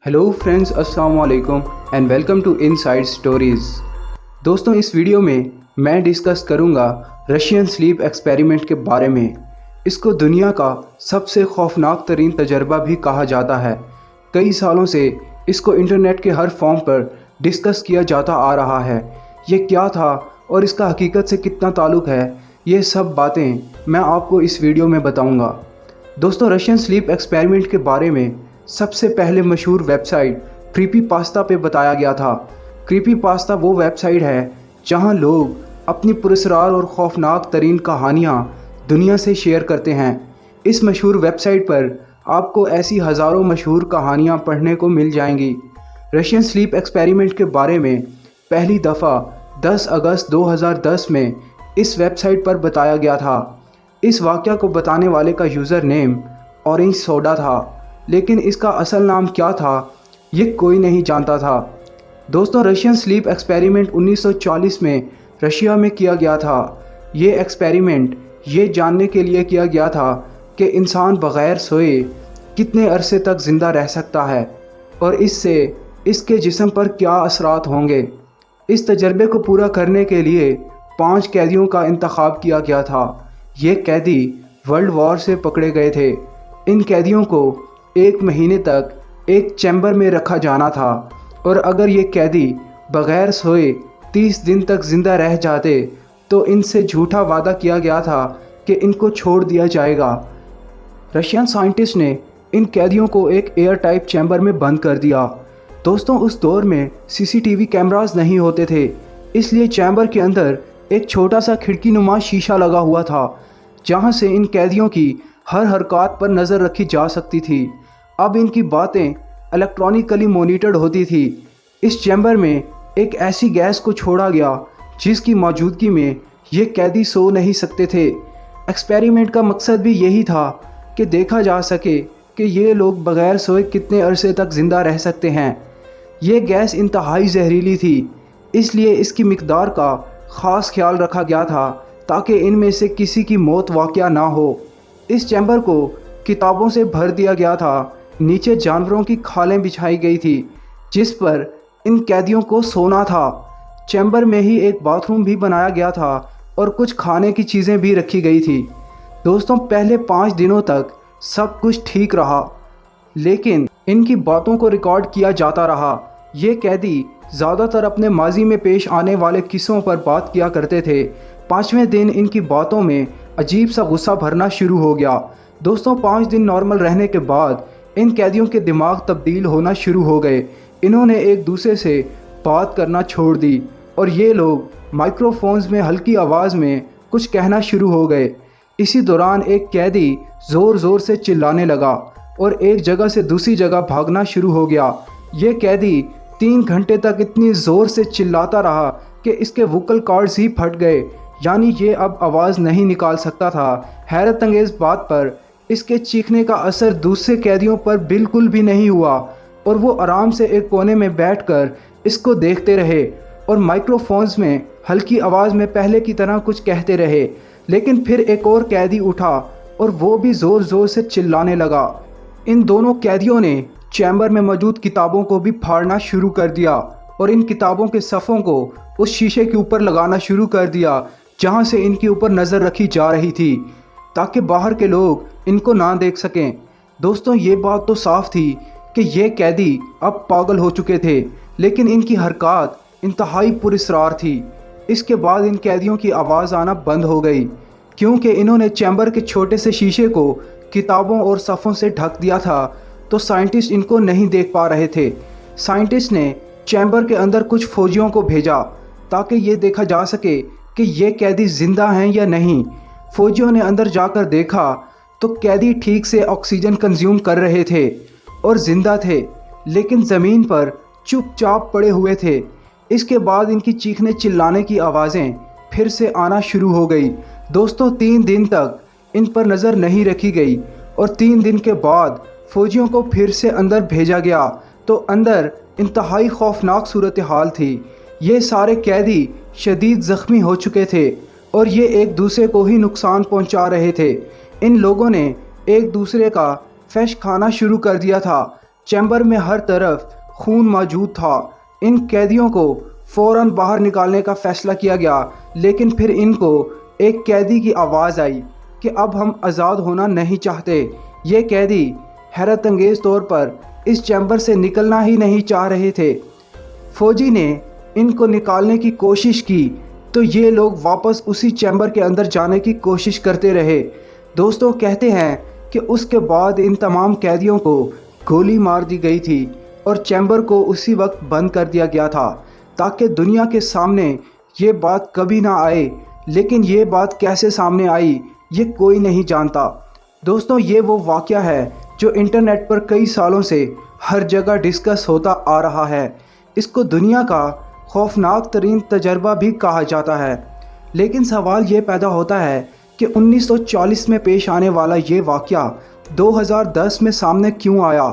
Hello friends, अस्सलाम वालेकुम and welcome to inside stories. दोस्तों, इस वीडियो में मैं डिस्कस करूंगा रशियन स्लीप एक्सपेरिमेंट के बारे में। इसको दुनिया का सबसे खौफनाक तरीन तजर्बा भी कहा जाता है। कई सालों से इसको इंटरनेट के हर फॉर्म पर डिस्कस किया जाता आ रहा है। ये क्या था और इसका हकीकत से कितना ताल्लुक़ है, ये सब बातें मैं आपको इस वीडियो में बताऊँगा। दोस्तों, रशियन स्लीप एक्सपेरिमेंट के बारे में सबसे पहले मशहूर वेबसाइट क्रीपीपास्ता पे बताया गया था। क्रीपीपास्ता वो वेबसाइट है जहां लोग अपनी पुरस्कार और खौफनाक तरीन कहानियां दुनिया से शेयर करते हैं। इस मशहूर वेबसाइट पर आपको ऐसी हज़ारों मशहूर कहानियां पढ़ने को मिल जाएंगी। रशियन स्लीप एक्सपेरिमेंट के बारे में पहली दफ़ा 10 अगस्त 2010 में इस वेबसाइट पर बताया गया था। इस वाक़या को बताने वाले का यूज़र नेम ऑरेंज सोडा था, लेकिन इसका असल नाम क्या था ये कोई नहीं जानता था। दोस्तों, रशियन स्लीप एक्सपेरिमेंट 1940 में रशिया में किया गया था। ये एक्सपेरिमेंट ये जानने के लिए किया गया था कि इंसान बग़ैर सोए कितने अरसे तक ज़िंदा रह सकता है और इससे इसके जिस्म पर क्या असरात होंगे। इस तजर्बे को पूरा करने के लिए 5 कैदियों का इंतखाब किया गया था। ये कैदी वर्ल्ड वॉर से पकड़े गए थे। इन कैदियों को 1 महीने तक एक चैम्बर में रखा जाना था और अगर ये कैदी बग़ैर सोए 30 दिन तक ज़िंदा रह जाते तो इनसे झूठा वादा किया गया था कि इनको छोड़ दिया जाएगा। रशियन साइंटिस्ट ने इन कैदियों को एक एयर टाइप चैम्बर में बंद कर दिया। दोस्तों, उस दौर में सीसीटीवी कैमरास नहीं होते थे, इसलिए चैम्बर के अंदर एक छोटा सा खिड़की नुमा शीशा लगा हुआ था जहां से इन कैदियों की हर हरकत पर नज़र रखी जा सकती थी। अब इनकी बातें इलेक्ट्रॉनिकली मॉनिटर्ड होती थी। इस चैम्बर में एक ऐसी गैस को छोड़ा गया जिसकी मौजूदगी में ये कैदी सो नहीं सकते थे। एक्सपेरिमेंट का मकसद भी यही था कि देखा जा सके कि ये लोग बग़ैर सोए कितने अरसे तक ज़िंदा रह सकते हैं। ये गैस इंतहाई जहरीली थी, इसलिए इसकी मिकदार का ख़ास ख्याल रखा गया था ताकि इनमें से किसी की मौत वाक़या ना हो। इस चैम्बर को किताबों से भर दिया गया था। नीचे जानवरों की खालें बिछाई गई थी जिस पर इन कैदियों को सोना था। चैम्बर में ही एक बाथरूम भी बनाया गया था और कुछ खाने की चीज़ें भी रखी गई थी। दोस्तों, पहले 5 दिनों तक सब कुछ ठीक रहा, लेकिन इनकी बातों को रिकॉर्ड किया जाता रहा। ये कैदी ज़्यादातर अपने माजी में पेश आने वाले किस्सों पर बात किया करते थे। 5वें दिन इनकी बातों में अजीब सा गुस्सा भरना शुरू हो गया। दोस्तों, 5 दिन नॉर्मल रहने के बाद इन कैदियों के दिमाग तब्दील होना शुरू हो गए। इन्होंने एक दूसरे से बात करना छोड़ दी और ये लोग माइक्रोफोन्स में हल्की आवाज़ में कुछ कहना शुरू हो गए। इसी दौरान एक कैदी ज़ोर ज़ोर से चिल्लाने लगा और एक जगह से दूसरी जगह भागना शुरू हो गया। ये कैदी 3 घंटे तक इतनी ज़ोर से चिल्लाता रहा कि इसके वोकल कॉर्ड्स ही फट गए, यानी ये अब आवाज़ नहीं निकाल सकता था। हैरत अंगेज़ बात पर इसके चीखने का असर दूसरे कैदियों पर बिल्कुल भी नहीं हुआ और वो आराम से एक कोने में बैठकर इसको देखते रहे और माइक्रोफोन्स में हल्की आवाज़ में पहले की तरह कुछ कहते रहे। लेकिन फिर एक और कैदी उठा और वो भी ज़ोर ज़ोर से चिल्लाने लगा। इन दोनों कैदियों ने चैम्बर में मौजूद किताबों को भी फाड़ना शुरू कर दिया और इन किताबों के सफ़ों को उस शीशे के ऊपर लगाना शुरू कर दिया जहाँ से इनके ऊपर नज़र रखी जा रही थी, ताकि बाहर के लोग इनको ना देख सकें। दोस्तों, ये बात तो साफ थी कि ये कैदी अब पागल हो चुके थे, लेकिन इनकी हरकत इंतहाई पुरस्कार थी। इसके बाद इन कैदियों की आवाज़ आना बंद हो गई क्योंकि इन्होंने चैम्बर के छोटे से शीशे को किताबों और सफ़ों से ढक दिया था, तो साइंटिस्ट इनको नहीं देख पा रहे थे। साइंटिस्ट ने चैम्बर के अंदर कुछ फौजियों को भेजा ताकि ये देखा जा सके कि ये कैदी ज़िंदा हैं या नहीं। फौजियों ने अंदर जाकर देखा तो कैदी ठीक से ऑक्सीजन कंज्यूम कर रहे थे और ज़िंदा थे, लेकिन ज़मीन पर चुपचाप पड़े हुए थे। इसके बाद इनकी चीखने चिल्लाने की आवाज़ें फिर से आना शुरू हो गई। दोस्तों, 3 दिन तक इन पर नज़र नहीं रखी गई और 3 दिन के बाद फ़ौजियों को फिर से अंदर भेजा गया तो अंदर इंतहाई खौफनाक सूरत हाल थी। ये सारे कैदी शदीद ज़ख्मी हो चुके थे और ये एक दूसरे को ही नुकसान पहुंचा रहे थे। इन लोगों ने एक दूसरे का फैश खाना शुरू कर दिया था चैम्बर में हर तरफ खून मौजूद था। इन कैदियों को फ़ौरन बाहर निकालने का फ़ैसला किया गया, लेकिन फिर इनको एक कैदी की आवाज़ आई कि अब हम आज़ाद होना नहीं चाहते। ये कैदी हैरत अंगेज़ तौर पर इस चैम्बर से निकलना ही नहीं चाह रहे थे। फ़ौजी ने इनको निकालने की कोशिश की तो ये लोग वापस उसी चैम्बर के अंदर जाने की कोशिश करते रहे। दोस्तों, कहते हैं कि उसके बाद इन तमाम कैदियों को गोली मार दी गई थी और चैम्बर को उसी वक्त बंद कर दिया गया था ताकि दुनिया के सामने ये बात कभी ना आए। लेकिन ये बात कैसे सामने आई ये कोई नहीं जानता। दोस्तों, ये वो वाक़या है जो इंटरनेट पर कई सालों से हर जगह डिस्कस होता आ रहा है। इसको दुनिया का खौफनाक तरीन तजर्बा भी कहा जाता है। लेकिन सवाल ये पैदा होता है कि 1940 में पेश आने वाला ये वाक़या 2010 में सामने क्यों आया,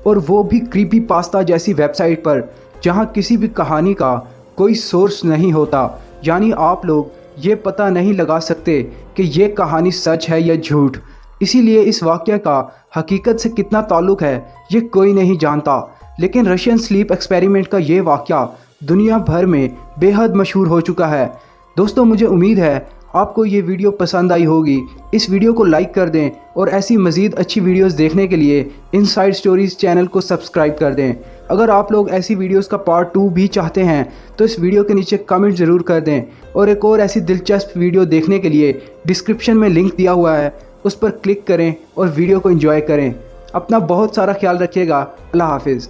और वो भी क्रीपी पास्ता जैसी वेबसाइट पर, जहाँ किसी भी कहानी का कोई सोर्स नहीं होता। यानी आप लोग ये पता नहीं लगा सकते कि ये कहानी सच है या झूठ। इसीलिए इस वाक़या का हकीकत से कितना ताल्लुक़ है ये कोई नहीं जानता। लेकिन रशियन स्लीप एक्सपेरिमेंट का ये वाक़या दुनिया भर में बेहद मशहूर हो चुका है। दोस्तों, मुझे उम्मीद है आपको ये वीडियो पसंद आई होगी। इस वीडियो को लाइक कर दें और ऐसी मज़ीद अच्छी वीडियोस देखने के लिए इनसाइड स्टोरीज़ चैनल को सब्सक्राइब कर दें। अगर आप लोग ऐसी वीडियोस का पार्ट 2 भी चाहते हैं तो इस वीडियो के नीचे कमेंट ज़रूर कर दें। और एक और ऐसी दिलचस्प वीडियो देखने के लिए डिस्क्रिप्शन में लिंक दिया हुआ है, उस पर क्लिक करें और वीडियो को एंजॉय करें। अपना बहुत सारा ख्याल रखिएगा। अल्लाह हाफिज़।